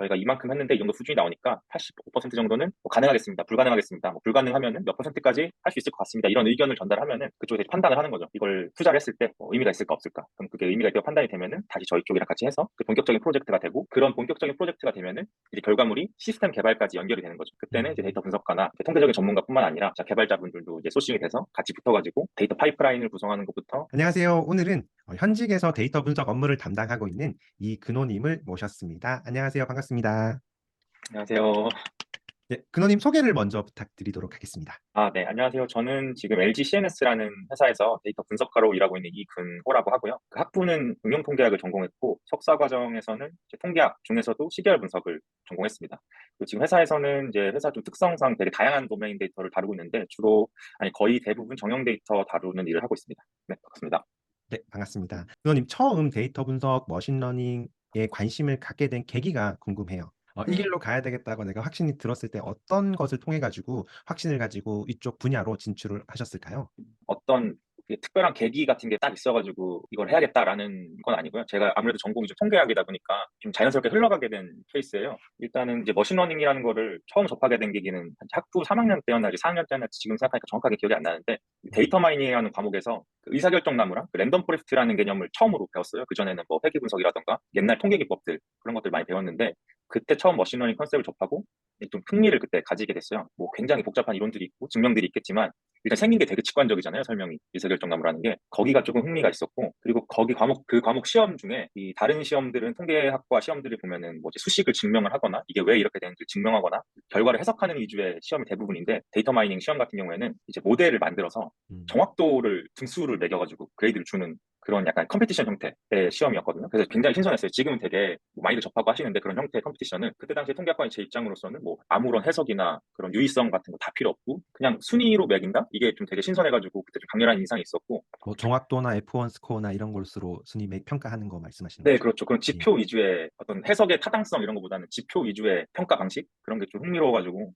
저희가 이만큼 했는데 이 정도 수준이 나오니까 85% 정도는 뭐 가능하겠습니다. 불가능하겠습니다. 뭐 불가능하면은 몇 퍼센트까지 할 수 있을 것 같습니다. 이런 의견을 전달하면은 그쪽에서 판단을 하는 거죠. 이걸 투자를 했을 때 의미가 있을까 없을까. 그럼 그게 의미가 있다고 판단이 되면은 다시 저희 쪽이랑 같이 해서 그 본격적인 프로젝트가 되고 그런 본격적인 프로젝트가 되면은 이제 결과물이 시스템 개발까지 연결이 되는 거죠. 그때는 이제 음. 데이터 분석가나 통계적인 전문가뿐만 아니라 개발자분들도 이제 소싱이 돼서 같이 붙어가지고 데이터 파이프라인을 구성하는 것부터. 안녕하세요. 오늘은 현직에서 데이터 분석 업무를 담당하고 있는 이근호님을 모셨습니다. 안녕하세요. 반갑습니다. 안녕하세요. 네, 근호님 소개를 먼저 부탁드리도록 하겠습니다. 네, 안녕하세요. 저는 지금 LG CNS라는 회사에서 데이터 분석가로 일하고 있는 이근호라고 하고요. 그 학부는 응용통계학을 전공했고, 석사 과정에서는 이제 통계학 중에서도 시계열 분석을 전공했습니다. 그리고 지금 회사에서는 이제 회사 좀 특성상 되게 다양한 도메인 데이터를 다루고 있는데, 아니, 거의 대부분 정형 데이터 다루는 일을 하고 있습니다. 네, 반갑습니다. 네, 반갑습니다. 근호님 처음 데이터 분석, 머신러닝에 관심을 갖게 된 계기가 궁금해요. 이 길로 가야 되겠다고 내가 확신이 들었을 때 어떤 것을 통해 가지고 확신을 가지고 이쪽 분야로 진출을 하셨을까요? 어떤 특별한 계기 같은 게 딱 있어가지고 이걸 해야겠다라는 건 아니고요. 제가 아무래도 전공이 좀 통계학이다 보니까 좀 자연스럽게 흘러가게 된 케이스예요. 일단은 이제 머신러닝이라는 거를 처음 접하게 된 계기는 학부 3학년 때였나 4학년 때였나 지금 생각하니까 정확하게 기억이 안 나는데 데이터 마이닝이라는 과목에서 그 의사결정 나무랑 그 랜덤 포레스트라는 개념을 처음으로 배웠어요. 그전에는 뭐 회귀 분석이라던가 옛날 통계 기법들 그런 것들 많이 배웠는데 그때 처음 머신러닝 컨셉을 접하고 좀 흥미를 그때 가지게 됐어요. 뭐 굉장히 복잡한 이론들이 있고 증명들이 있겠지만 일단 생긴 게 되게 직관적이잖아요. 설명이 의사결정나무라는 게 거기가 조금 흥미가 있었고 그리고 거기 그 과목 시험 중에 이 다른 시험들은 통계학과 시험들을 보면은 뭐 이제 수식을 증명을 하거나 이게 왜 이렇게 되는지 증명하거나 결과를 해석하는 위주의 시험이 대부분인데 데이터 마이닝 시험 같은 경우에는 이제 모델을 만들어서 음. 정확도를 등수를 매겨가지고 그레이드를 주는 그런 약간 컴피티션 형태의 시험이었거든요. 그래서 굉장히 신선했어요. 지금은 되게 뭐 많이들 접하고 하시는데 그런 형태의 컴피티션은 그때 당시에 통계학과의 제 입장으로서는 뭐 아무런 해석이나 그런 유의성 같은 거 다 필요 없고 그냥 순위로 매긴다? 이게 좀 되게 신선해가지고 그때 좀 강렬한 인상이 있었고. 뭐 정확도나 F1 스코어나 이런 것으로 순위 평가하는 거 말씀하시는 네, 거죠? 그렇죠. 그런 예. 지표 위주의 어떤 해석의 타당성 이런 것보다는 지표 위주의 평가 방식 그런 게 좀 흥미로워가지고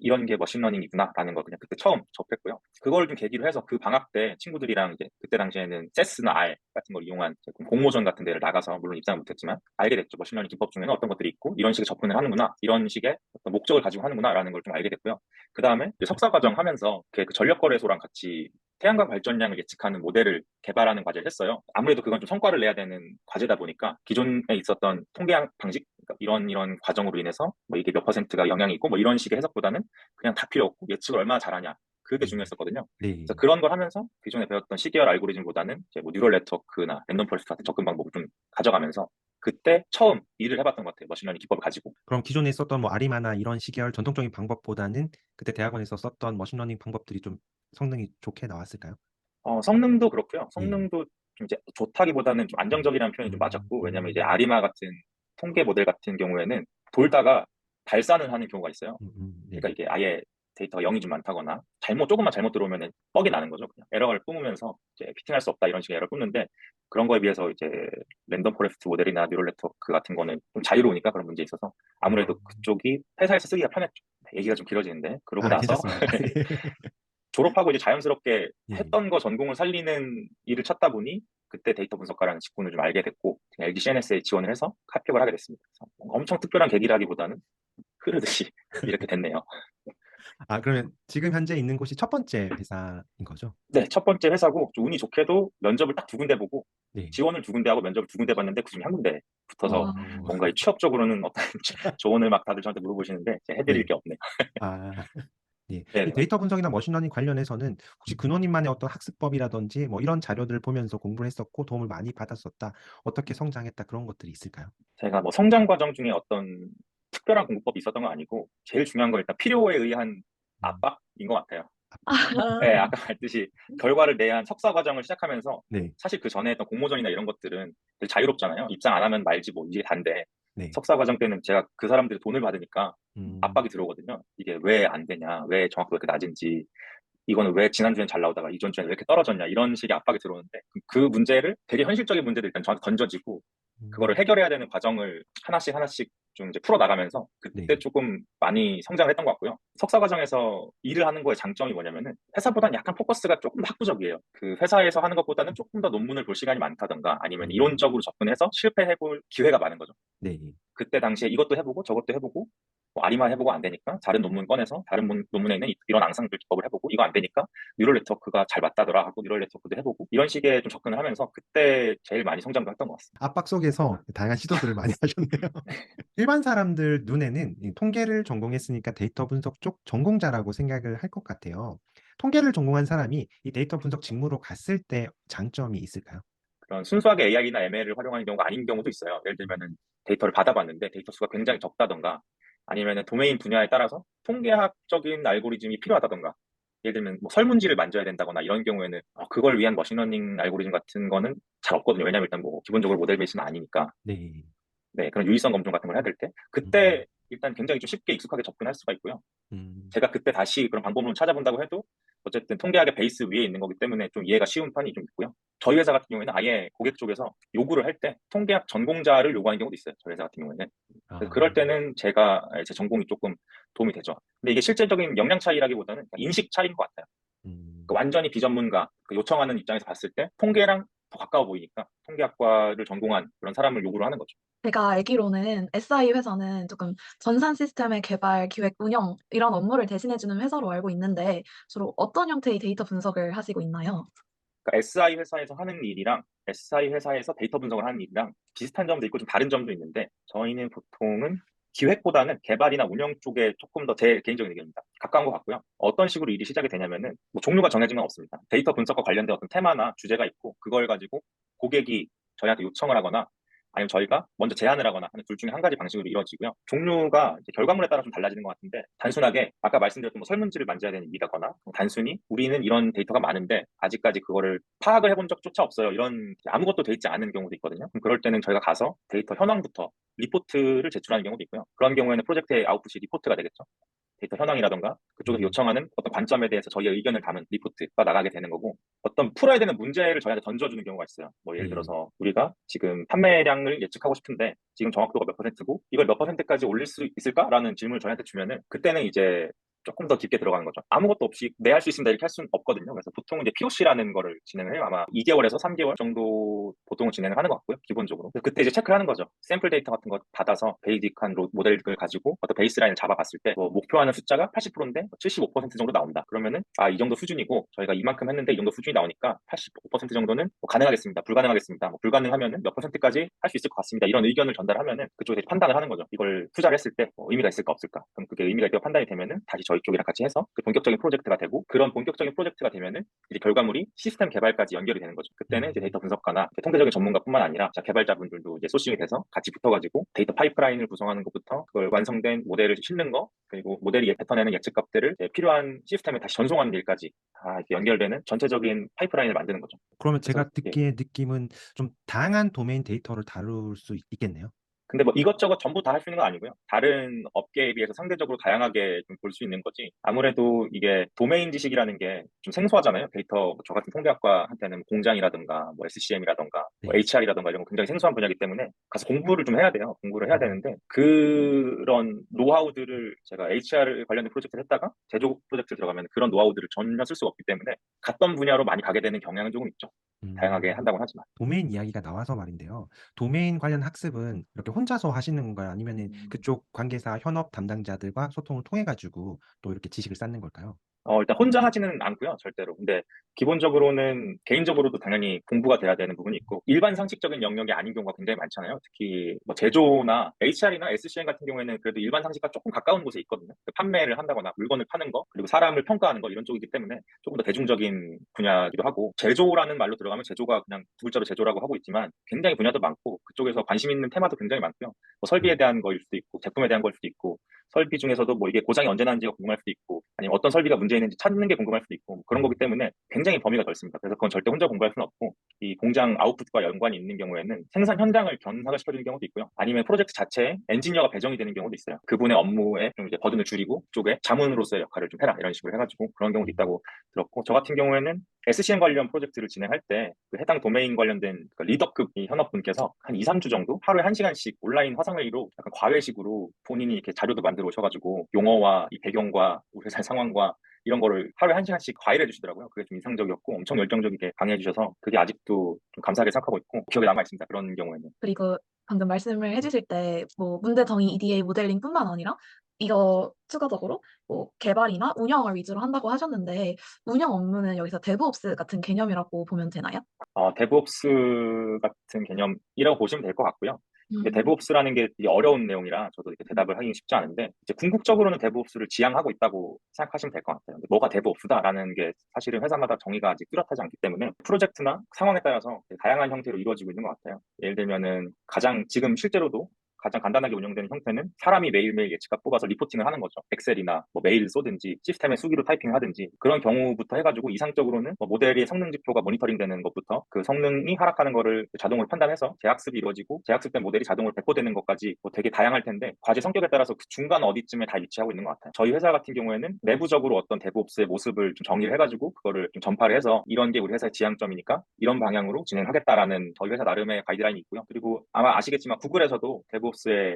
이런 게 머신러닝이구나라는 걸 그냥 그때 처음 접했고요. 그걸 좀 계기로 해서 그 방학 때 친구들이랑 이제 그때 당시에는 세스나 R 같은 걸 이용한 공모전 같은 데를 나가서 물론 입장을 못했지만 알게 됐죠. 머신러닝 기법 중에는 어떤 것들이 있고 이런 식의 접근을 하는구나, 이런 식의 어떤 목적을 가지고 하는구나라는 걸 좀 알게 됐고요. 그 다음에 석사 과정 하면서 그 전력거래소랑 같이 태양광 발전량을 예측하는 모델을 개발하는 과제를 했어요. 아무래도 그건 좀 성과를 내야 되는 과제다 보니까 기존에 있었던 통계 방식, 그러니까 이런 과정으로 인해서 뭐 이게 몇 퍼센트가 영향이 있고 뭐 이런 식의 해석보다는 그냥 다 필요 없고 예측을 얼마나 잘하냐. 그게 음. 중요했었거든요. 그래서 네. 그런 걸 하면서 기존에 배웠던 시계열 알고리즘보다는 이제 뭐 뉴럴 네트워크나 랜덤 포레스트 같은 접근 방법을 좀 가져가면서 그때 처음 일을 해봤던 것 같아요. 머신러닝 기법을 가지고. 그럼 기존에 썼던 뭐 아리마나 이런 시계열 전통적인 방법보다는 그때 대학원에서 썼던 머신러닝 방법들이 좀 성능이 좋게 나왔을까요? 성능도 그렇고요. 예. 성능도 좀 이제 좋다기보다는 좀 음. 안정적이라는 표현이 좀 음. 맞았고, 왜냐면 이제 아리마 같은 통계 모델 같은 경우에는 돌다가 발산을 하는 경우가 있어요. 그러니까 네. 이게 아예 데이터가 0이 좀 많다거나 조금만 잘못 들어오면 뻑이 나는 거죠. 그냥 에러를 뿜으면서 이제 피팅할 수 없다 이런 식의 에러를 뿜는데 그런 거에 비해서 이제 랜덤 포레스트 모델이나 뉴럴 네트워크 같은 거는 좀 자유로우니까 그런 문제에 있어서 아무래도 음. 그쪽이 회사에서 쓰기가 편했죠. 얘기가 좀 길어지는데 그러고 나서 괜찮습니다. 졸업하고 이제 자연스럽게 예. 했던 거 전공을 살리는 일을 찾다 보니 그때 데이터 분석가라는 직군을 좀 알게 됐고 LG CNS에 지원을 해서 합격을 하게 됐습니다. 그래서 뭔가 엄청 특별한 계기라기보다는 흐르듯이 이렇게 됐네요. 그러면 지금 현재 있는 곳이 첫 번째 회사인 거죠? 네, 첫 번째 회사고 좀 운이 좋게도 면접을 딱 두 군데 보고 네. 지원을 두 군데 하고 면접을 두 군데 봤는데 그중에 한 군데 붙어서 어. 뭔가 이 취업적으로는 어떤 조언을 막 다들 저한테 물어보시는데 제가 해드릴 네. 게 없네요. 아. 예. 이 네네. 데이터 분석이나 머신러닝 관련해서는 혹시 근원님만의 어떤 학습법이라든지 뭐 이런 자료들을 보면서 공부를 했었고 도움을 많이 받았었다. 어떻게 성장했다 그런 것들이 있을까요? 제가 뭐 성장 과정 중에 어떤 특별한 공부법이 있었던 건 아니고 제일 중요한 건 일단 필요에 의한 음. 압박인 것 같아요. 네, 아. 아까 말했듯이 결과를 내야 한 석사 과정을 시작하면서 네. 사실 그 전에 했던 공모전이나 이런 것들은 되게 자유롭잖아요. 입장 안 하면 말지 뭐 이게 단데 네. 석사 과정 때는 제가 그 사람들이 돈을 받으니까 음. 압박이 들어오거든요. 이게 왜 안 되냐, 왜 정확도가 이렇게 낮은지, 이거는 왜 지난주엔 잘 나오다가 이전 주에는 왜 이렇게 떨어졌냐 이런 식의 압박이 들어오는데 그 문제를 되게 현실적인 문제들 일단 저한테 던져지고 음. 그거를 해결해야 되는 과정을 하나씩 하나씩 좀 이제 풀어나가면서 그때 네. 조금 많이 성장을 했던 것 같고요. 석사 과정에서 일을 하는 거의 장점이 뭐냐면은 회사보다는 약간 포커스가 조금 더 학구적이에요. 그 회사에서 하는 것보다는 조금 더 논문을 볼 시간이 많다던가 아니면 음. 이론적으로 접근해서 실패해볼 기회가 많은 거죠. 네. 그때 당시에 이것도 해보고 저것도 해보고 뭐 아리만 해보고 안 되니까 다른 논문 꺼내서 다른 논문에 있는 이런 앙상블 기법을 해보고 이거 안 되니까 뉴럴 네트워크가 잘 맞다더라 하고 뉴럴 네트워크도 해보고 이런 식의 좀 접근을 하면서 그때 제일 많이 성장도 했던 것 같습니다. 압박 속에서 다양한 시도들을 많이 하셨네요. 일반 사람들 눈에는 이 통계를 전공했으니까 데이터 분석 쪽 전공자라고 생각을 할 것 같아요. 통계를 전공한 사람이 이 데이터 분석 직무로 갔을 때 장점이 있을까요? 그런 순수하게 AI나 ML을 활용하는 경우가 아닌 경우도 있어요. 예를 들면은 데이터를 받아봤는데 데이터 수가 굉장히 적다던가 아니면은 도메인 분야에 따라서 통계학적인 알고리즘이 필요하다던가 예를 들면 뭐 설문지를 만져야 된다거나 이런 경우에는 그걸 위한 머신러닝 알고리즘 같은 거는 잘 없거든요. 왜냐면 일단 뭐 기본적으로 모델 베이스는 아니니까. 네. 네, 그런 유의성 검증 같은 걸 해야 될 때 음. 그때 일단 굉장히 좀 쉽게 익숙하게 접근할 수가 있고요. 음. 제가 그때 다시 그런 방법론을 찾아본다고 해도 어쨌든 통계학의 베이스 위에 있는 거기 때문에 좀 이해가 쉬운 편이 좀 있고요. 저희 회사 같은 경우에는 아예 고객 쪽에서 요구를 할 때 통계학 전공자를 요구하는 경우도 있어요. 저희 회사 같은 경우에는. 그래서 아. 그럴 때는 제가 제 전공이 조금 도움이 되죠. 근데 이게 실질적인 역량 차이라기보다는 그냥 인식 차이인 것 같아요. 그 음. 완전히 비전문가, 그 요청하는 입장에서 봤을 때 통계랑 더 가까워 보이니까 통계학과를 전공한 그런 사람을 요구를 하는 거죠. 제가 알기로는 SI 회사는 조금 전산 시스템의 개발, 기획, 운영 이런 업무를 대신해 주는 회사로 알고 있는데 주로 어떤 형태의 데이터 분석을 하시고 있나요? 그러니까 SI 회사에서 하는 일이랑 SI 회사에서 데이터 분석을 하는 일이랑 비슷한 점도 있고 좀 다른 점도 있는데 저희는 보통은 기획보다는 개발이나 운영 쪽에 조금 더 제 개인적인 의견입니다. 가까운 것 같고요. 어떤 식으로 일이 시작이 되냐면은 뭐 종류가 정해진 건 없습니다. 데이터 분석과 관련된 어떤 테마나 주제가 있고 그걸 가지고 고객이 저희한테 요청을 하거나 아니면 저희가 먼저 제안을 하거나 하는 둘 중에 한 가지 방식으로 이루어지고요. 종류가 이제 결과물에 따라 좀 달라지는 것 같은데 단순하게 아까 말씀드렸던 뭐 설문지를 만져야 되는 일이라거나 단순히 우리는 이런 데이터가 많은데 아직까지 그거를 파악을 해본 적조차 없어요. 이런 아무것도 돼 있지 않은 경우도 있거든요. 그럼 그럴 때는 저희가 가서 데이터 현황부터 리포트를 제출하는 경우도 있고요. 그런 경우에는 프로젝트의 아웃풋이 리포트가 되겠죠. 데이터 현황이라던가 그쪽에서 음. 요청하는 어떤 관점에 대해서 저희의 의견을 담은 리포트가 나가게 되는 거고 어떤 풀어야 되는 문제를 저희한테 던져주는 경우가 있어요. 뭐 예를 네. 들어서 우리가 지금 판매량을 예측하고 싶은데 지금 정확도가 몇 퍼센트고 이걸 몇 퍼센트까지 올릴 수 있을까라는 질문을 저희한테 주면은 그때는 이제 조금 더 깊게 들어가는 거죠. 아무것도 없이 네 할 수 있습니다 이렇게 할 수는 없거든요. 그래서 보통 이제 POC라는 거를 진행을 해요. 아마 2개월에서 3개월 정도 보통 진행을 하는 것 같고요. 기본적으로. 그래서 그때 이제 체크를 하는 거죠. 샘플 데이터 같은 거 받아서 베이직한 모델을 가지고 어떤 베이스라인을 잡아봤을 때 뭐 목표하는 숫자가 80%인데 75% 정도 나온다. 그러면은 이 정도 수준이고 저희가 이만큼 했는데 이 정도 수준이 나오니까 85% 정도는 뭐 가능하겠습니다. 불가능하겠습니다. 뭐 불가능하면은 몇 퍼센트까지 할 수 있을 것 같습니다. 이런 의견을 전달하면은 그쪽에서 판단을 하는 거죠. 이걸 투자를 했을 때 의미가 있을까 없을까. 그럼 그게 의미가 있다고 판단이 되면은 다시 저희 쪽이랑 같이 해서 그 본격적인 프로젝트가 되고 그런 본격적인 프로젝트가 되면은 이제 결과물이 시스템 개발까지 연결이 되는 거죠. 그때는 이제 음. 데이터 분석가나 통계적인 전문가뿐만 아니라 개발자분들도 이제 소싱이 돼서 같이 붙어가지고 데이터 파이프라인을 구성하는 것부터 그걸 완성된 모델을 실는 거 그리고 모델이 뱉어내는 예측값들을 필요한 시스템에 다시 전송하는 일까지 다 이렇게 연결되는 전체적인 파이프라인을 만드는 거죠. 그러면 그래서 제가 예. 듣기에 느낌은 좀 다양한 도메인 데이터를 다룰 수 있겠네요. 근데 뭐 이것저것 전부 다 할 수 있는 건 아니고요. 다른 업계에 비해서 상대적으로 다양하게 좀 볼 수 있는 거지. 아무래도 이게 도메인 지식이라는 게 좀 생소하잖아요. 데이터, 저 같은 통계학과한테는 공장이라든가 뭐 SCM이라든가 뭐 네. HR이라든가 이런 거 굉장히 생소한 분야이기 때문에 가서 공부를 좀 해야 돼요. 공부를 해야 음. 되는데 그런 노하우들을 제가 HR 관련된 프로젝트를 했다가 제조 프로젝트를 들어가면 그런 노하우들을 전혀 쓸 수가 없기 때문에 갔던 분야로 많이 가게 되는 경향은 조금 있죠. 다양하게 음. 한다고 하지만. 도메인 이야기가 나와서 말인데요. 도메인 관련 학습은 이렇게 혼자서 하시는 건가요? 아니면은 그쪽 관계사 현업 담당자들과 소통을 통해 가지고 또 이렇게 지식을 쌓는 걸까요? 일단 혼자 하지는 않고요, 절대로. 근데 기본적으로는 개인적으로도 당연히 공부가 돼야 되는 부분이 있고, 일반 상식적인 영역이 아닌 경우가 굉장히 많잖아요. 특히 뭐 제조나 HR이나 SCM 같은 경우에는 그래도 일반 상식과 조금 가까운 곳에 있거든요. 그 판매를 한다거나 물건을 파는 거, 그리고 사람을 평가하는 거 이런 쪽이기 때문에 조금 더 대중적인 분야이기도 하고, 제조라는 말로 들어가면 제조가 그냥 두 글자로 제조라고 하고 있지만 굉장히 분야도 많고, 그쪽에서 관심 있는 테마도 굉장히 많고요. 뭐 설비에 음. 대한 거일 수도 있고, 제품에 대한 거일 수도 있고, 설비 중에서도 뭐 이게 고장이 언제 나는지가 궁금할 수도 있고 아니면 어떤 설비가 문제 있는지 찾는 게 궁금할 수도 있고 뭐 그런 거기 음. 때문에 굉장히 범위가 넓습니다. 그래서 그건 절대 혼자 공부할 수는 없고 이 공장 아웃풋과 연관이 있는 경우에는 생산 현장을 견학을 시켜주는 경우도 있고요. 아니면 프로젝트 자체에 엔지니어가 배정이 되는 경우도 있어요. 그분의 업무에 좀 이제 버든을 줄이고 그쪽에 자문으로서의 역할을 좀 해라 이런 식으로 해가지고 그런 경우도 음. 있다고 들었고 저 같은 경우에는 SCM 관련 프로젝트를 진행할 때 그 해당 도메인 관련된 그 리더급 이 현업분께서 한 2, 3주 정도 하루에 1시간씩 온라인 화상회의로 약간 과외식으로 본인이 이렇게 자료도 만들어 오셔가지고 용어와 이 배경과 우리 회사의 상황과 이런 거를 하루에 1시간씩 과외를 해주시더라고요. 그게 좀 인상적이었고 엄청 열정적이게 강의해 주셔서 그게 아직도 좀 감사하게 생각하고 있고 기억에 남아 있습니다. 그런 경우에는. 그리고 방금 말씀을 해주실 때 뭐 문제 정의 EDA 모델링뿐만 아니라 이거 추가적으로 뭐 개발이나 운영을 위주로 한다고 하셨는데 운영 업무는 여기서 데브옵스 같은 개념이라고 보면 되나요? 데브옵스 같은 개념이라고 보시면 될 것 같고요. 근데 음. 데브옵스라는 게 되게 어려운 내용이라 저도 이렇게 대답을 하기 쉽지 않은데 이제 궁극적으로는 데브옵스를 지향하고 있다고 생각하시면 될 것 같아요. 근데 뭐가 데브옵스다라는 게 사실은 회사마다 정의가 아직 뚜렷하지 않기 때문에 프로젝트나 상황에 따라서 되게 다양한 형태로 이루어지고 있는 것 같아요. 예를 들면은 가장 지금 실제로도 가장 간단하게 운영되는 형태는 사람이 매일매일 예측값 뽑아서 리포팅을 하는 거죠. 엑셀이나 뭐 메일 쏘든지 시스템에 수기로 타이핑을 하든지 그런 경우부터 해가지고 이상적으로는 뭐 모델의 성능 지표가 모니터링 되는 것부터 그 성능이 하락하는 거를 자동으로 판단해서 재학습이 이루어지고 재학습된 모델이 자동으로 배포되는 것까지 뭐 되게 다양할 텐데 과제 성격에 따라서 그 중간 어디쯤에 다 위치하고 있는 것 같아요. 저희 회사 같은 경우에는 내부적으로 어떤 데브옵스의 모습을 좀 정의를 해가지고 그거를 좀 전파를 해서 이런 게 우리 회사의 지향점이니까 이런 방향으로 진행하겠다라는 저희 회사 나름의 가이드라인이 있고요. 그리고 아마 아시겠지만 구글에서도 데브옵스의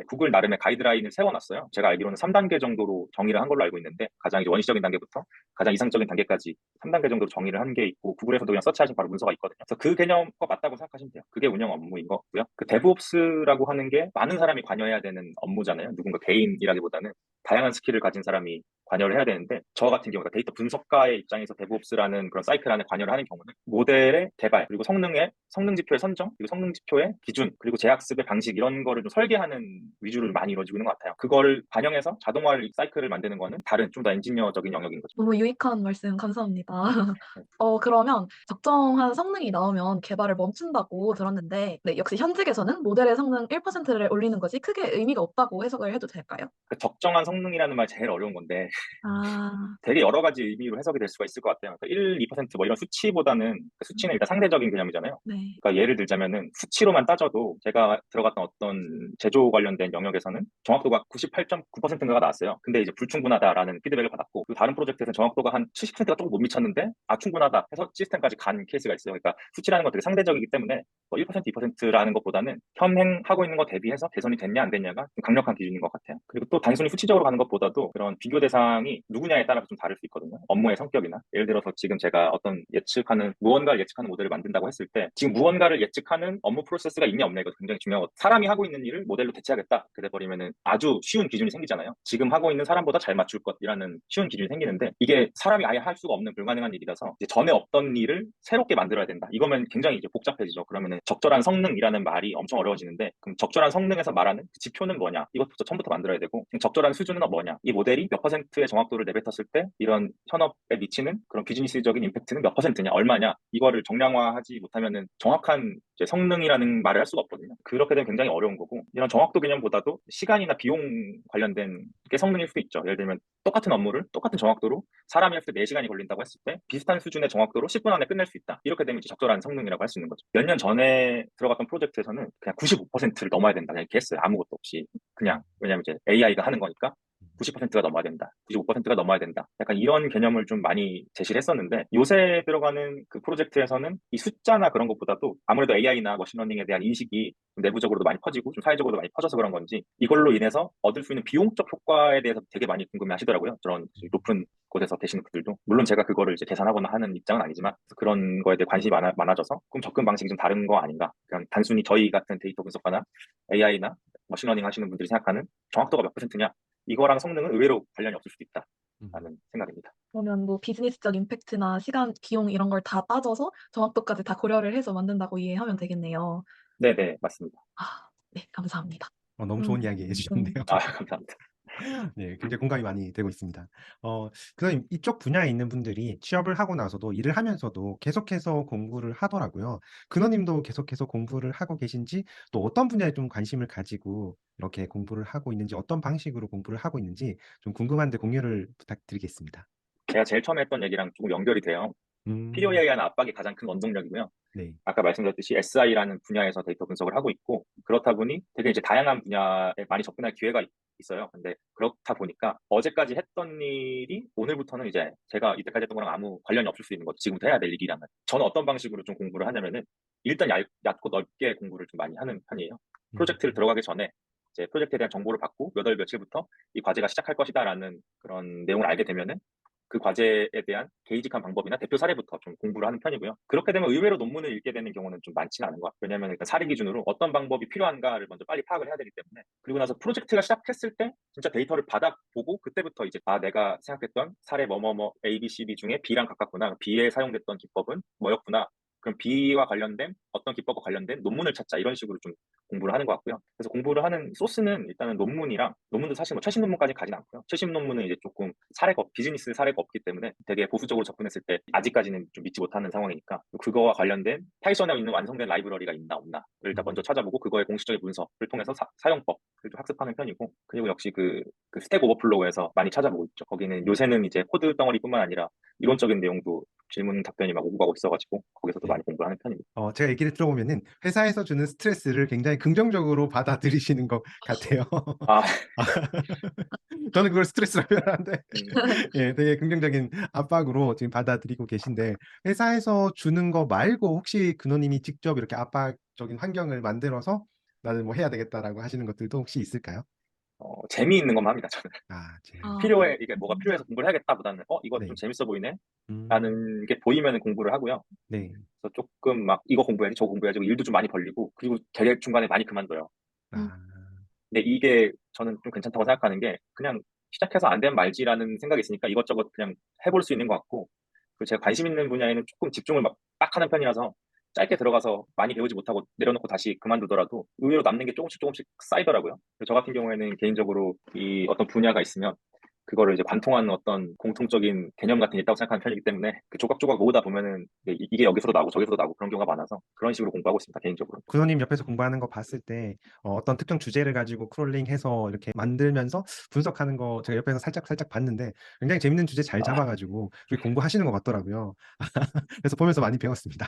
구글 나름의 가이드라인을 세워놨어요. 제가 알기로는 3단계 정도로 정의를 한 걸로 알고 있는데 가장 이제 원시적인 단계부터 가장 이상적인 단계까지 3단계 정도로 정의를 한 게 있고 구글에서도 그냥 서치하시면 바로 문서가 있거든요. 그래서 그 개념과 맞다고 생각하시면 돼요. 그게 운영 업무인 거고요. 그 데브옵스라고 하는 게 많은 사람이 관여해야 되는 업무잖아요. 누군가 개인이라기보다는 다양한 스킬을 가진 사람이 관여를 해야 되는데 저 같은 경우 데이터 분석가의 입장에서 데브옵스라는 그런 사이클 안에 관여를 하는 경우는 모델의 개발 그리고 성능 지표의 선정 그리고 성능 지표의 기준 그리고 재학습의 방식 이런 거를 좀 설계하는 위주로 많이 이루어지고 있는 것 같아요. 그걸 반영해서 자동화를 사이클을 만드는 거는 다른 좀 더 엔지니어적인 영역인 거죠. 너무 유익한 말씀 감사합니다. 네. 그러면 적정한 성능이 나오면 개발을 멈춘다고 들었는데, 네, 역시 현직에서는 모델의 성능 1%를 올리는 것이 크게 의미가 없다고 해석을 해도 될까요? 그 적정한 성능이라는 말 제일 어려운 건데 아, 되게 여러 가지 의미로 해석이 될 수가 있을 것 같아요. 그러니까 1, 2%뭐 이런 수치보다는 그 수치는 일단 상대적인 개념이잖아요. 네. 그러니까 예를 들자면은 수치로만 따져도 제가 들어갔던 어떤 제조 관련된 영역에서는 정확도가 98.9%인가가 나왔어요. 근데 이제 불충분하다라는 피드백을 받았고 그 다른 프로젝트에서는 정확도가 한 70%가 조금 못 미쳤는데 충분하다 해서 시스템까지 간 케이스가 있어요. 그러니까 수치라는 건 되게 상대적이기 때문에 뭐 1%, 2%라는 것보다는 현행하고 있는 거 대비해서 개선이 됐냐 안 됐냐가 좀 강력한 기준인 것 같아요. 그리고 또 단순히 수치적으로 가는 것보다도 그런 비교 대상이 누구냐에 따라서 좀 다를 수 있거든요. 업무의 성격이나 예를 들어서 지금 제가 어떤 무언가를 예측하는 모델을 만든다고 했을 때 지금 무언가를 예측하는 업무 프로세스가 있냐 없냐 이거 굉장히 중요하거든요. 사람이 하고 있는 일을 모델로 대체하겠다 그래 버리면은 아주 쉬운 기준이 생기잖아요. 지금 하고 있는 사람보다 잘 맞출 것이라는 쉬운 기준이 생기는데 이게 사람이 아예 할 수가 없는 불가능한 일이라서 이제 전에 없던 일을 새롭게 만들어야 된다. 이거면 굉장히 이제 복잡해지죠. 그러면은 적절한 성능이라는 말이 엄청 어려워지는데 그럼 적절한 성능에서 말하는 그 지표는 뭐냐? 이것부터 처음부터 만들어야 되고 적절한 수준은 뭐냐? 이 모델이 몇 퍼센트의 정확도를 내뱉었을 때 이런 현업에 미치는 그런 비즈니스적인 임팩트는 몇 퍼센트냐? 얼마냐? 이거를 정량화하지 못하면은 정확한 이제 성능이라는 말을 할 수가 없거든요. 그렇게 되면 굉장히 어려운 거고 이런 정확도 개념보다도 시간이나 비용 관련된 게 성능일 수도 있죠. 예를 들면 똑같은 업무를 똑같은 정확도로 사람이 할 때 4시간이 걸린다고 했을 때 비슷한 수준의 정확도로 10분 안에 끝낼 수 있다. 이렇게 되면 이제 적절한 성능이라고 할 수 있는 거죠. 몇 년 전에 들어갔던 프로젝트에서는 그냥 95%를 넘어야 된다. 그냥 이렇게 했어요. 아무것도 없이. 그냥 왜냐면 이제 AI가 하는 거니까 90%가 넘어야 된다. 95%가 넘어야 된다. 약간 이런 개념을 좀 많이 제시를 했었는데 요새 들어가는 그 프로젝트에서는 이 숫자나 그런 것보다도 아무래도 AI나 머신러닝에 대한 인식이 좀 내부적으로도 많이 퍼지고 좀 사회적으로도 많이 퍼져서 그런 건지 이걸로 인해서 얻을 수 있는 비용적 효과에 대해서 되게 많이 궁금해 하시더라고요. 저런 높은 곳에서 계시는 분들도. 물론 제가 그거를 이제 계산하거나 하는 입장은 아니지만 그런 거에 대해 관심이 많아져서 그럼 접근 방식이 좀 다른 거 아닌가. 그냥 단순히 저희 같은 데이터 분석가나 AI나 머신러닝 하시는 분들이 생각하는 정확도가 몇 %냐 이거랑 성능은 의외로 관련이 없을 수도 음. 있다라는 생각입니다. 그러면 뭐 비즈니스적 임팩트나 시간, 비용 이런 걸 다 따져서 정확도까지 다 고려를 해서 만든다고 이해하면 되겠네요. 네네, 맞습니다. 네, 감사합니다. 너무 좋은 이야기 해주셨네요. 감사합니다. 네, 굉장히 공감이 많이 되고 있습니다. 그다음 이쪽 분야에 있는 분들이 취업을 하고 나서도 일을 하면서도 계속해서 공부를 하더라고요. 근호님도 계속해서 공부를 하고 계신지, 또 어떤 분야에 좀 관심을 가지고 이렇게 공부를 하고 있는지, 어떤 방식으로 공부를 하고 있는지 좀 궁금한데 공유를 부탁드리겠습니다. 제가 제일 처음에 했던 얘기랑 조금 연결이 돼요. 음. 필요에 의한 압박이 가장 큰 원동력이고요. 네. 아까 말씀드렸듯이 SI라는 분야에서 데이터 분석을 하고 있고 그렇다 보니 되게 이제 다양한 분야에 많이 접근할 기회가 있어요. 근데 그렇다 보니까 어제까지 했던 일이 오늘부터는 이제 제가 이때까지 했던 거랑 아무 관련이 없을 수 있는 거죠. 지금부터 해야 될 일이라면. 저는 어떤 방식으로 좀 공부를 하냐면은 일단 얕고 넓게 공부를 좀 많이 하는 편이에요. 프로젝트를 음. 들어가기 전에 이제 프로젝트에 대한 정보를 받고 몇 월 며칠부터 이 과제가 시작할 것이다라는 그런 내용을 알게 되면은 그 과제에 대한 베이직한 방법이나 대표 사례부터 좀 공부를 하는 편이고요. 그렇게 되면 의외로 논문을 읽게 되는 경우는 좀 많지는 않은 것 같아요. 왜냐하면 일단 사례 기준으로 어떤 방법이 필요한가를 먼저 빨리 파악을 해야 되기 때문에 그리고 나서 프로젝트가 시작했을 때 진짜 데이터를 받아보고 그때부터 이제 내가 생각했던 사례 뭐뭐뭐 A, B, C, D 중에 B랑 가깝구나. B에 사용됐던 기법은 뭐였구나. 그럼 B와 관련된 어떤 기법과 관련된 논문을 찾자 이런 식으로 좀 공부를 하는 것 같고요. 그래서 공부를 하는 소스는 일단은 논문도 사실 뭐 최신 논문까지 가진 않고요. 최신 논문은 이제 조금 비즈니스 사례가 없기 때문에 되게 보수적으로 접근했을 때 아직까지는 좀 믿지 못하는 상황이니까 그거와 관련된 파이썬에 있는 완성된 라이브러리가 있나 없나를 일단 먼저 찾아보고 그거의 공식적인 문서를 통해서 사용법을 좀 학습하는 편이고 그리고 역시 그 스택 오버플로우에서 많이 찾아보고 있죠. 거기는 요새는 이제 코드 덩어리뿐만 아니라 이론적인 내용도 질문 답변이 막 오고 가고 있어가지고 거기서도 네. 많이 공부를 하는 편입니다. 제가 얘기를 들어보면은 회사에서 주는 스트레스를 굉장히 긍정적으로 받아들이시는 것 같아요. 아, 아, 저는 그걸 스트레스라 표현하는데 음, 예, 되게 긍정적인 압박으로 지금 받아들이고 계신데 회사에서 주는 거 말고 혹시 근호님이 직접 이렇게 압박적인 환경을 만들어서 나는 뭐 해야 되겠다라고 하시는 것들도 혹시 있을까요? 재미있는 것만 합니다. 저는 아, 이게 뭐가 필요해서 공부를 해야겠다보다는 이거 좀 네. 재밌어 보이네 음. 라는 게 보이면 공부를 하고요. 네. 그래서 조금 막 이거 공부해야지 저거 공부해야지 일도 좀 많이 벌리고 그리고 되게 중간에 많이 그만둬요. 음, 아. 근데 이게 저는 좀 괜찮다고 생각하는 게 그냥 시작해서 안 되면 말지라는 생각이 있으니까 이것저것 그냥 해볼 수 있는 것 같고 그리고 제가 관심 있는 분야에는 조금 집중을 막 빡 하는 편이라서 짧게 들어가서 많이 배우지 못하고 내려놓고 다시 그만두더라도 의외로 남는 게 조금씩 조금씩 쌓이더라고요. 저 같은 경우에는 개인적으로 이 어떤 분야가 있으면 그거를 이제 관통하는 어떤 공통적인 개념 같은 게 있다고 생각하는 편이기 때문에 그 조각조각 모으다 보면은 이게 여기서도 나오고 저기서도 나오고 그런 경우가 많아서 그런 식으로 공부하고 있습니다, 개인적으로. 군호님 옆에서 공부하는 거 봤을 때 어떤 특정 주제를 가지고 크롤링해서 이렇게 만들면서 분석하는 거 제가 옆에서 살짝 봤는데 굉장히 재밌는 주제 잘 아, 잡아 가지고 그렇게 공부하시는 것 같더라고요. 그래서 보면서 많이 배웠습니다.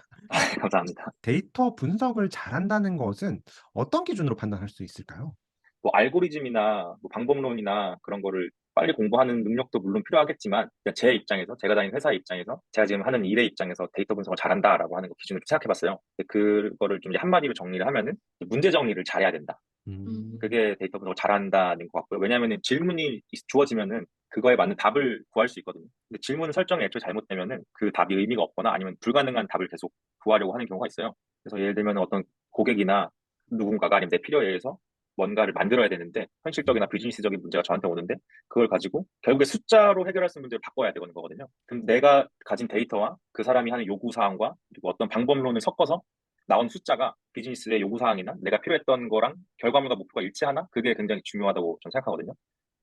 감사합니다. 데이터 분석을 잘한다는 것은 어떤 기준으로 판단할 수 있을까요? 뭐 알고리즘이나 뭐 방법론이나 그런 거를 빨리 공부하는 능력도 물론 필요하겠지만 그냥 제 입장에서 제가 다니는 회사의 입장에서 제가 지금 하는 일의 입장에서 데이터 분석을 잘한다라고 하는 거 기준을 좀 생각해봤어요. 그거를 좀 이제 한마디로 정리를 하면은 문제 정리를 잘해야 된다. 음. 그게 데이터 분석을 잘한다는 것 같고요. 왜냐하면 질문이 주어지면은 그거에 맞는 답을 구할 수 있거든요. 근데 질문 설정이 애초에 잘못되면은 그 답이 의미가 없거나 아니면 불가능한 답을 계속 구하려고 하는 경우가 있어요. 그래서 예를 들면 어떤 고객이나 누군가가 아니면 내 필요에 의해서 뭔가를 만들어야 되는데 현실적이나 비즈니스적인 문제가 저한테 오는데 그걸 가지고 결국에 숫자로 해결할 수 있는 문제를 바꿔야 되는 거거든요. 그럼 내가 가진 데이터와 그 사람이 하는 요구 사항과 그리고 어떤 방법론을 섞어서 나온 숫자가 비즈니스의 요구 사항이나 내가 필요했던 거랑 결과물과 목표가 일치하나? 그게 굉장히 중요하다고 저는 생각하거든요.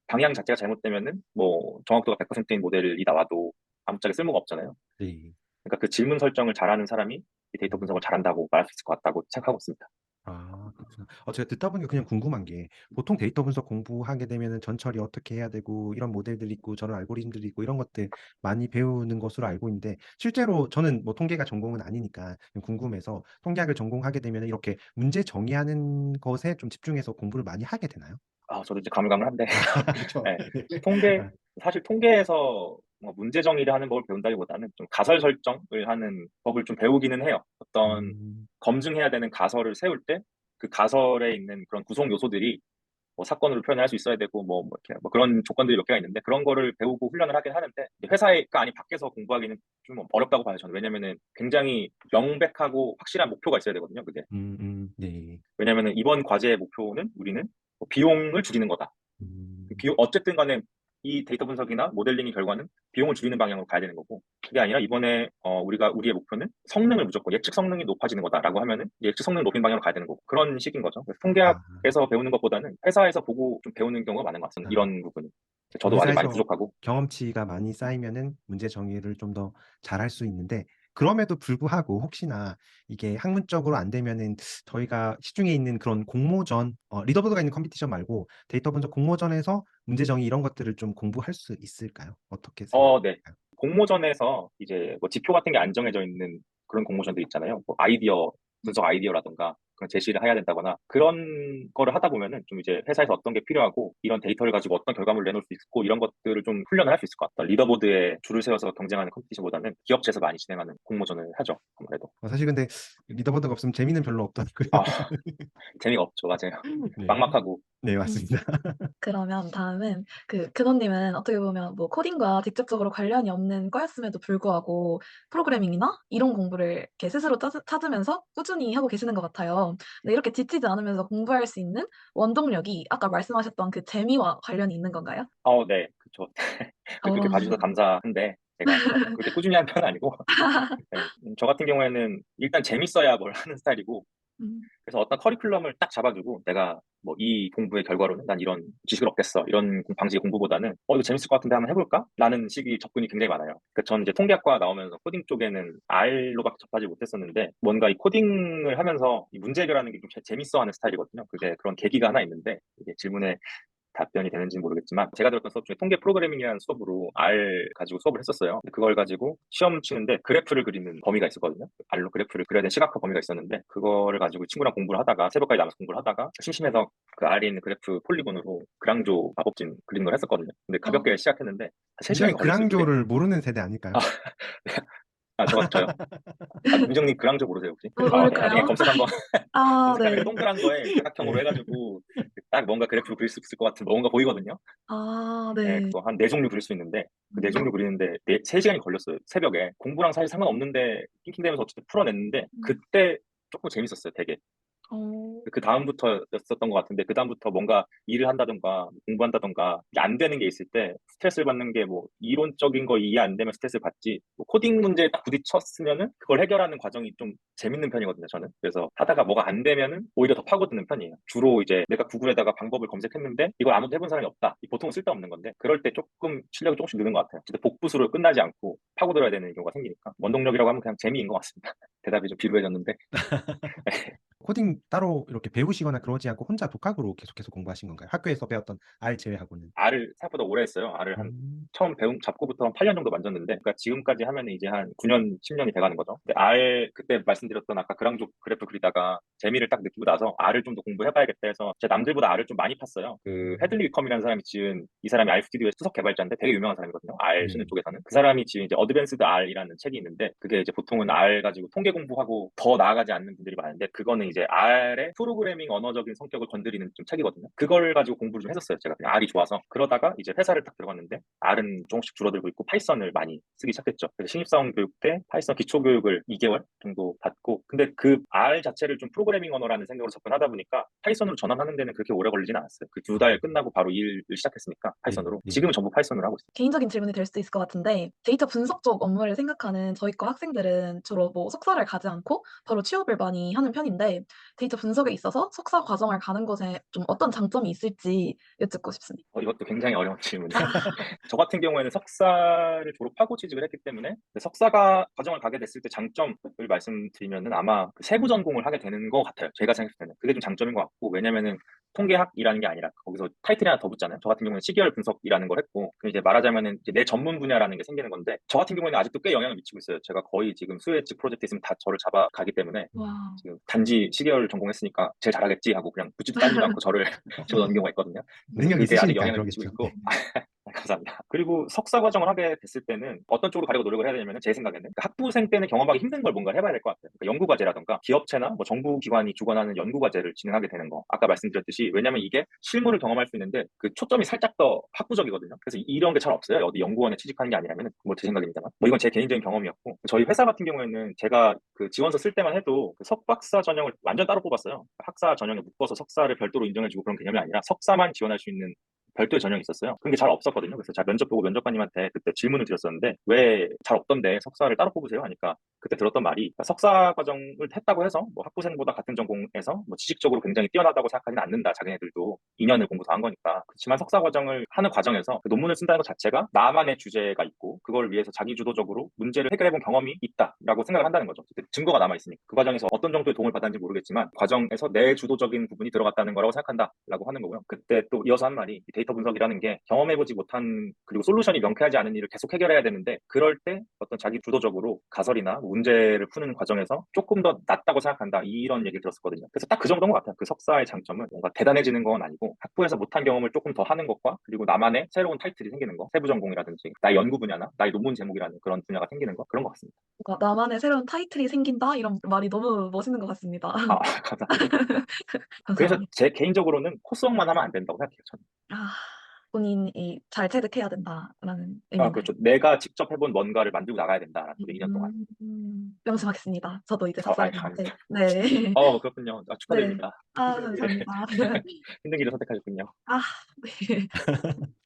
방향 자체가 잘못되면은 뭐 정확도가 100%인 모델이 나와도 아무짝에 쓸모가 없잖아요. 네. 그러니까 그 질문 설정을 잘하는 사람이 이 데이터 음. 분석을 잘한다고 말할 수 있을 것 같다고 생각하고 있습니다. 아, 그렇구나. 제가 듣다 보니까 그냥 궁금한 게 보통 데이터 분석 공부하게 되면은 전처리 어떻게 해야 되고 이런 모델들이 있고 저런 알고리즘들이 있고 이런 것들 많이 배우는 것으로 알고 있는데 실제로 저는 뭐 통계가 전공은 아니니까 그냥 궁금해서 통계학을 전공하게 되면은 이렇게 문제 정의하는 것에 좀 집중해서 공부를 많이 하게 되나요? 저도 이제 가물가물한데 아, 그쵸. 네. 통계 아. 사실 통계에서 뭐 문제 정의를 하는 법을 배운다기보다는 좀 가설 설정을 하는 법을 좀 배우기는 해요. 어떤 음. 검증해야 되는 가설을 세울 때 그 가설에 있는 그런 구성 요소들이 뭐 사건으로 표현할 수 있어야 되고 뭐 이렇게 뭐 그런 조건들이 몇 개가 있는데 그런 거를 배우고 훈련을 하긴 하는데 회사가 아닌 밖에서 공부하기는 좀 어렵다고 봐요 저는. 왜냐면은 굉장히 명백하고 확실한 목표가 있어야 되거든요 그게. 네. 왜냐면은 이번 과제의 목표는 우리는 뭐 비용을 줄이는 거다. 음. 어쨌든 간에 이 데이터 분석이나 모델링의 결과는 비용을 줄이는 방향으로 가야 되는 거고 그게 아니라 이번에 우리의 목표는 성능을 무조건 예측 성능이 높아지는 거다라고 하면은 예측 성능 높이는 방향으로 가야 되는 거고 그런 식인 거죠. 그래서 아. 통계학에서 배우는 것보다는 회사에서 보고 좀 배우는 경우가 많은 것 같습니다. 아. 이런 부분은 저도 아직 많이 회사에서 부족하고 경험치가 많이 쌓이면은 문제 정의를 좀 더 잘할 수 있는데 그럼에도 불구하고 혹시나 이게 학문적으로 안 되면은 저희가 시중에 있는 그런 공모전 리더보드가 있는 컴피티션 말고 데이터 분석 공모전에서 문제 정의 이런 것들을 좀 공부할 수 있을까요? 어떻게 네. 생각하세요? 공모전에서 이제 뭐 지표 같은 게 안 정해져 있는 그런 공모전들 있잖아요. 뭐 아이디어, 분석 아이디어라던가 그런 제시를 해야 된다거나 그런 거를 하다 보면은 좀 이제 회사에서 어떤 게 필요하고 이런 데이터를 가지고 어떤 결과물을 내놓을 수 있고 이런 것들을 좀 훈련을 할 수 있을 것 같다. 리더보드에 줄을 세워서 경쟁하는 컴피티션보다는 기업체에서 많이 진행하는 공모전을 하죠. 아무래도. 사실 근데 리더보드가 없으면 재미는 별로 없더라고요. 아, 재미가 없죠. 맞아요. 네. 막막하고. 네, 맞습니다. 그러면 다음은 근원님은 어떻게 보면 뭐 코딩과 직접적으로 관련이 없는 과였음에도 불구하고 프로그래밍이나 이론 공부를 이렇게 스스로 찾으면서 꾸준히 하고 계시는 것 같아요. 근데 이렇게 지치지 않으면서 공부할 수 있는 원동력이 아까 말씀하셨던 그 재미와 관련이 있는 건가요? 네, 그렇죠. 그렇게 어, 봐주셔서 감사한데 제가 그렇게 꾸준히 한 편은 아니고 네, 저 같은 경우에는 일단 재밌어야 뭘 하는 스타일이고 음, 그래서 어떤 커리큘럼을 딱 잡아주고 내가 뭐 이 공부의 결과로는 난 이런 지식을 얻겠어 이런 방식의 공부보다는 이거 재밌을 것 같은데 한번 해볼까? 라는 식의 접근이 굉장히 많아요. 저는 이제 통계학과 나오면서 코딩 쪽에는 R로밖에 접하지 못했었는데 뭔가 이 코딩을 하면서 이 문제 해결하는 게 좀 재밌어 하는 스타일이거든요. 그게 그런 계기가 하나 있는데 이게 질문에 답변이 되는지 모르겠지만 제가 들었던 수업 중에 통계 프로그래밍이라는 수업으로 R 가지고 수업을 했었어요. 그걸 가지고 시험 치는데 그래프를 그리는 범위가 있었거든요. R로 그래프를 그려야 되는 시각화 범위가 있었는데 그거를 가지고 친구랑 공부를 하다가 새벽까지 남아서 공부를 하다가 심심해서 그 R에 있는 그래프 폴리곤으로 그랑조 마법진 그리는 걸 했었거든요. 근데 어, 가볍게 시작했는데 3시간이 굉장히 걸렸어요, 그게. 그랑조를 모르는 세대 아닐까요? 아, 저요? 민정님 그랑조 모르세요, 혹시? 나중에 뭘까요? 검색 한번 아, 검색하면 네. 동그란 거에 사각형으로 네. 해가지고 딱 뭔가 그래프를 그릴 수 있을 것 같은 뭔가 보이거든요. 아, 네, 네. 그거 한 네 종류 그릴 수 있는데 그 네 종류 그리는데 3시간이 걸렸어요. 새벽에. 공부랑 사실 상관없는데 낑낑대면서 어쨌든 풀어냈는데 음, 그때 조금 재밌었어요, 되게. 어, 그 다음부터였었던 것 같은데 그 다음부터 뭔가 일을 한다던가 공부한다던가 이게 안 되는 게 있을 때 스트레스를 받는 게 뭐 이론적인 거 이해 안 되면 스트레스를 받지 뭐 코딩 문제에 딱 부딪혔으면은 그걸 해결하는 과정이 좀 재밌는 편이거든요, 저는. 그래서 하다가 뭐가 안 되면은 오히려 더 파고드는 편이에요. 주로 이제 내가 구글에다가 방법을 검색했는데 이걸 아무도 해본 사람이 없다. 보통은 쓸데없는 건데 그럴 때 조금 실력이 조금씩 느는 것 같아요. 진짜 복붙으로 끝나지 않고 파고들어야 되는 경우가 생기니까 원동력이라고 하면 그냥 재미인 것 같습니다. 대답이 좀 비루해졌는데 코딩 따로 이렇게 배우시거나 그러지 않고 혼자 독학으로 계속해서 공부하신 건가요? 학교에서 배웠던 R 제외하고는. R을 생각보다 오래 했어요. R을 처음 잡고부터 한 8년 정도 만졌는데, 그러니까 지금까지 하면 이제 한 9년, 10년이 돼가는 거죠. 근데 그때 말씀드렸던 아까 그랑조 그래프 그리다가 재미를 딱 느끼고 나서 R을 좀 더 공부해봐야겠다 해서 제가 남들보다 R을 좀 많이 팠어요. 그 헤들리 위컴이라는 사람이 지은 이 사람이 R 스튜디오의 수석 개발자인데 되게 유명한 사람이거든요. R 쓰는 네. 쪽에서는. 그 사람이 지은 이제 어드밴스드 R이라는 책이 있는데 그게 이제 보통은 R 가지고 통계 공부하고 더 나아가지 않는 분들이 많은데 그거는 이제 R의 프로그래밍 언어적인 성격을 건드리는 좀 책이거든요. 그걸 가지고 공부를 좀 했었어요. 제가 그냥 R이 좋아서. 그러다가 이제 회사를 딱 들어갔는데 R은 조금씩 줄어들고 있고 파이썬을 많이 쓰기 시작했죠. 그래서 신입사원 교육 때 파이썬 기초 교육을 2개월 정도 받고 근데 그 R 자체를 좀 프로그래밍 언어라는 생각으로 접근하다 보니까 파이썬으로 전환하는 데는 그렇게 오래 걸리진 않았어요. 그 2달 끝나고 바로 일을 시작했으니까 네, 파이썬으로. 네. 지금은 전부 파이썬으로 하고 있어요. 개인적인 질문이 될 수도 있을 것 같은데 데이터 분석 쪽 업무를 생각하는 저희과 학생들은 주로 뭐 석사를 가지 않고 바로 취업을 많이 하는 편인데 데이터 분석에 있어서 석사 과정을 가는 것에 좀 어떤 장점이 있을지 여쭙고 싶습니다. 이것도 굉장히 어려운 질문이에요. 저 같은 경우에는 석사를 졸업하고 취직을 했기 때문에 석사가 과정을 가게 됐을 때 장점을 말씀드리면은 아마 그 세부 전공을 하게 되는 것 같아요. 제가 생각할 때는 그게 좀 장점인 것 같고 왜냐면은 통계학이라는 게 아니라 거기서 타이틀이 하나 더 붙잖아요. 저 같은 경우는 시계열 분석이라는 걸 했고 이제 말하자면은 이제 내 전문 분야라는 게 생기는 건데 저 같은 경우에는 아직도 꽤 영향을 미치고 있어요. 제가 거의 지금 수요예측 프로젝트 있으면 다 저를 잡아가기 때문에 와. 지금 단지 시계열 전공했으니까 제일 잘하겠지 하고 그냥 붙지도 따지도 않고 저를 집어넣는 경우가 있거든요. 그래서 능력 그게 아직 있으시니까 영향을 미치고 그러겠죠. 네. 있고 감사합니다. 그리고 석사 과정을 하게 됐을 때는 어떤 쪽으로 가려고 노력을 해야 되냐면 제 생각에는 그러니까 학부생 때는 경험하기 힘든 걸 뭔가 해봐야 될 것 같아요. 그러니까 연구과제라던가 기업체나 뭐 정부기관이 주관하는 연구과제를 진행하게 되는 거. 아까 말씀드렸듯이 왜냐면 이게 실무를 경험할 수 있는데 그 초점이 살짝 더 학부적이거든요. 그래서 이런 게 잘 없어요. 어디 연구원에 취직하는 게 아니라면 뭐 제 생각입니다만 뭐 이건 제 개인적인 경험이었고 저희 회사 같은 경우에는 제가 그 지원서 쓸 때만 해도 그 석박사 전형을 완전 따로 뽑았어요. 학사 전형에 묶어서 석사를 별도로 인정해주고 그런 개념이 아니라 석사만 지원할 수 있는 별도의 전형이 있었어요. 그런 게 잘 없었거든요. 그래서 제가 면접 보고 면접관님한테 그때 질문을 드렸었는데 왜 잘 없던데 석사를 따로 뽑으세요? 하니까 그때 들었던 말이 그러니까 석사 과정을 했다고 해서 뭐 학부생보다 같은 전공에서 뭐 지식적으로 굉장히 뛰어나다고 생각하지는 않는다. 자기네들도 2년을 공부 더 한 거니까. 그렇지만 석사 과정을 하는 과정에서 그 논문을 쓴다는 것 자체가 나만의 주제가 있고 그걸 위해서 자기주도적으로 문제를 해결해본 경험이 있다라고 생각을 한다는 거죠. 증거가 남아있으니까. 그 과정에서 어떤 정도의 도움을 받았는지 모르겠지만 과정에서 내 주도적인 부분이 들어갔다는 거라고 생각한다라고 하는 거고요. 그때 또 이어서 한 말이 데이터 분석이라는 게 경험해보지 못한 그리고 솔루션이 명쾌하지 않은 일을 계속 해결해야 되는데 그럴 때 어떤 자기 주도적으로 가설이나 문제를 푸는 과정에서 조금 더 낫다고 생각한다 이런 얘기를 들었었거든요. 그래서 딱 그 정도인 것 같아요. 그 석사의 장점은 뭔가 대단해지는 건 아니고 학부에서 못한 경험을 조금 더 하는 것과 그리고 나만의 새로운 타이틀이 생기는 거, 세부 전공이라든지 나의 연구 분야나 나의 논문 제목이라는 그런 분야가 생기는 거 그런 것 같습니다. 뭔가 나만의 새로운 타이틀이 생긴다? 이런 말이 너무 멋있는 것 같습니다. 아, 감사합니다. 그래서 감사합니다. 제 개인적으로는 코스웍만 하면 안 된다고 생각해요. 저는. 아, 본인이 잘 체득해야 된다라는 아, 의미인가요? 그렇죠. 내가 직접 해본 뭔가를 만들고 나가야 된다라는 거죠. 2년 동안. 명심하겠습니다. 저도 이제 아니, 석사를 했는데, 감사합니다. 네. 그렇군요. 아, 네. 축하드립니다. 아, 네. 감사합니다. 힘든 길을 선택하셨군요. 아, 네.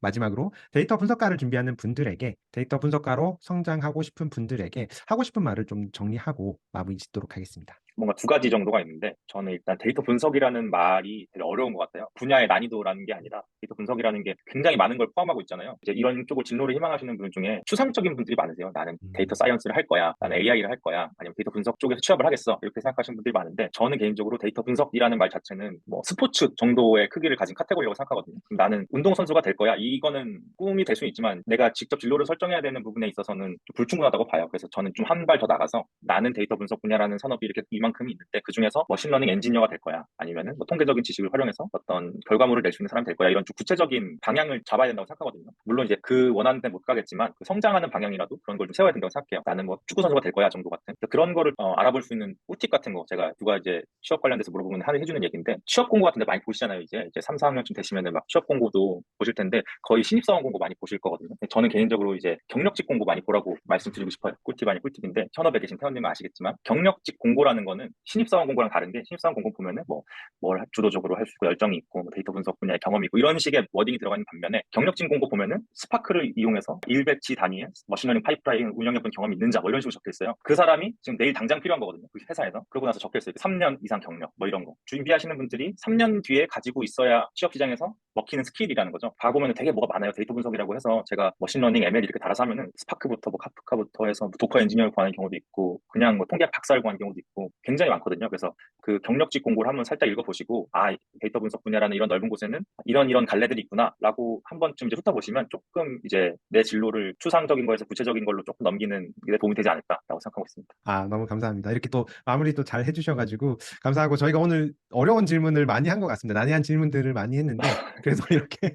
마지막으로 데이터 분석가를 준비하는 분들에게 데이터 분석가로 성장하고 싶은 분들에게 하고 싶은 말을 좀 정리하고 마무리 짓도록 하겠습니다. 뭔가 두 가지 정도가 있는데 저는 일단 데이터 분석이라는 말이 되게 어려운 것 같아요. 분야의 난이도라는 게 아니라 데이터 분석이라는 게 굉장히 많은 걸 포함하고 있잖아요. 이제 이런 쪽으로 진로를 희망하시는 분 중에 추상적인 분들이 많으세요. 나는 데이터 사이언스를 할 거야. 나는 AI를 할 거야. 아니면 데이터 분석 쪽에서 취업을 하겠어. 이렇게 생각하시는 분들이 많은데 저는 개인적으로 데이터 분석이라는 말 자체는 뭐 스포츠 정도의 크기를 가진 카테고리라고 생각하거든요. 나는 운동선수가 될 거야. 이거는 꿈이 될 수는 있지만 내가 직접 진로를 설정해야 되는 부분에 있어서는 좀 불충분하다고 봐요. 그래서 저는 좀 한 발 더 나가서 나는 데이터 분석 분야라는 산업이 이렇게 이만큼이 있는데 그 중에서 머신러닝 엔지니어가 될 거야. 아니면은 뭐 통계적인 지식을 활용해서 어떤 결과물을 낼 수 있는 사람이 될 거야. 이런 좀 구체적인 방향을 잡아야 된다고 생각하거든요. 물론 이제 그 원하는 데 못 가겠지만 그 성장하는 방향이라도 그런 걸 좀 세워야 된다고 생각해요. 나는 뭐 축구 선수가 될 거야 정도 같은 그런 거를 알아볼 수 있는 꿀팁 같은 거 제가 누가 이제 취업 관련돼서 물어보면 해주는 얘기인데 취업 공고 같은 데 많이 보시잖아요. 이제 3, 4학년쯤 되시면은 막 취업 공고도 보실 텐데 거의 신입사원 공고 많이 보실 거거든요. 저는 개인적으로 이제 경력직 공고 많이 보라고 말씀드리고 싶어요. 꿀팁 아닌 꿀팁인데 현업에 계신 회원님은 아시겠지만 경력직 공고라는 거는 신입사원 공고랑 다른 게 신입사원 공고 보면은 뭘 주도적으로 할 수 있고 열정이 있고 뭐 데이터 분석 분야에 경험이 있고 이런 식의 워딩이 들어가 있는 반면에 경력직 공고 보면은 스파크를 이용해서 일배치 단위의 머신러닝 파이프라인 운영해본 경험이 있는 자 뭐 이런 식으로 적혀 있어요. 그 사람이 지금 내일 당장 필요한 거거든요. 그 회사에서. 그러고 나서 적혀 있어요. 3년 이상 경력 뭐 이런 거. 준비하시는 분들이 3년 뒤에 가지고 있어야 취업 시장에서 먹히는 스킬이라는 거죠. 봐보면 되게 뭐가 많아요. 데이터 분석이라고 해서 제가 머신러닝 ML 이렇게 달아서 하면은 스파크부터 뭐 카프카부터 해서 뭐 도커 엔지니어를 구하는 경우도 있고 그냥 뭐 통계학 박사를 구하는 경우도 있고 굉장히 많거든요. 그래서 그 경력직 공고를 한번 살짝 읽어보시고 데이터 분석 분야라는 이런 넓은 곳에는 이런 갈래들이 있구나라고 한 번쯤 이제 훑어보시면 조금 이제 내 진로를 추상적인 거에서 구체적인 걸로 조금 넘기는 게 도움이 되지 않을까라고 생각하고 있습니다. 너무 감사합니다. 이렇게 또 마무리도 잘 해주셔가지고 감사하고 저희가 오늘 어려운 질문을 많이 한 것 같습니다. 난해한 질문들을 많이 했는데 그래서 이렇게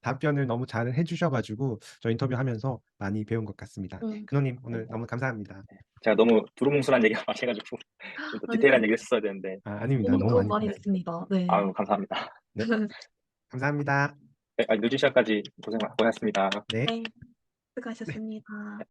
답변을 너무 잘 해주셔가지고 저 인터뷰하면서 많이 배운 것 같습니다. 근호님 오늘 너무 감사합니다. 제가 너무 두루뭉술한 얘기가 많이 해가지고 좀 더 디테일한 얘기를 했어야 되는데 아닙니다. 너무 너무 많이 많이 배웠습니다. 듣습니다. 네. 아유 감사합니다. 네, 감사합니다. 네, 늦은 시간까지 고생하셨습니다. 네. 네. 수고하셨습니다.